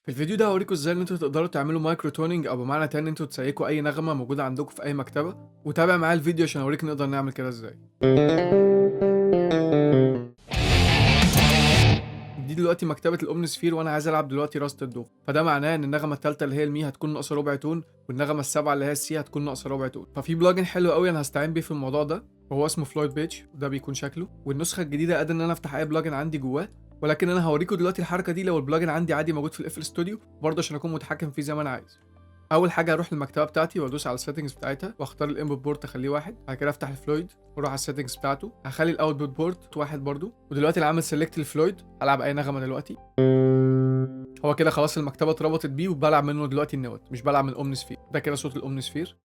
في الفيديو ده هوريكم ازاي ان انتوا تقدروا تعملوا مايكرو تونينج، او بمعنى تاني ان انتوا تسيكوا اي نغمه موجوده عندكم في اي مكتبه. وتابع معايا الفيديو عشان اوريك نقدر نعمل كده ازاي. دي دلوقتي مكتبه الاومنسفير، وانا عايز العب دلوقتي راست الدو، فده معناه ان النغمه الثالثه اللي هي المي هتكون ناقصه ربع تون، والنغمه السابعه اللي هي السي هتكون ناقصه ربع تون. ففي بلجن حلو قوي انا هستعين بيه في الموضوع ده، وهو اسمه فلويد بيتش، وده بيكون شكله. والنسخه الجديده قادر ان انا افتح اي بلجن عندي جواه، ولكن انا هوريكم دلوقتي الحركه دي لو البلجن عندي عادي موجود في الاف ستوديو، برضه عشان اكون متحكم فيه زي ما انا عايز. اول حاجه هروح للمكتبه بتاعتي وادوس على السيتنجز بتاعتها، واختار الانبوت بورت اخليه 1. بعد كده افتح الفلويد واروح على السيتنجز بتاعته، هخلي الاوتبوت بورت 1 برضو. ودلوقتي انا عامل سيلكت الفلويد، هلعب اي نغمه دلوقتي. هو كده خلاص المكتبه اتربطت بيه، وبلعب منه دلوقتي النوت، مش بلعب من الاومنسفير. ده كده صوت الاومنسفير.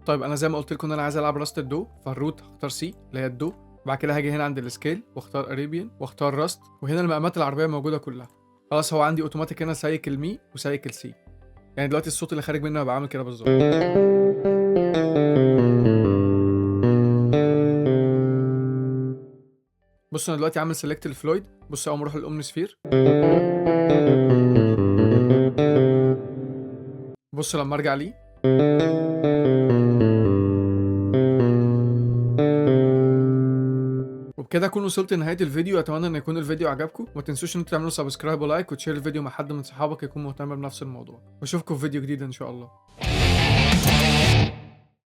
طيب انا زي ما قلت لكم ان انا عايز العب راست الدو، فالروت هختار سي اللي هي الدو. بعد كده هاجي هنا عند السكيل واختار اريبيان واختار راست، وهنا المقامات العربيه موجوده كلها. خلاص هو عندي اوتوماتيك هنا سايك المي وسايك السي، يعني دلوقتي الصوت اللي خارج منه هيبقى عامل كده بالظبط. بص انا دلوقتي عامل سيلكت الفلويد. بص اول ما اروح للاومنسفير، بص لما ارجع ليه، وبكده اكون وصلت لنهايه الفيديو. اتمنى ان يكون الفيديو عجبكم، وما تنسوش ان انتوا تعملوا سبسكرايب ولايك وتشير الفيديو مع حد من صحابك يكون مهتم بنفس الموضوع. واشوفكم في فيديو جديد ان شاء الله.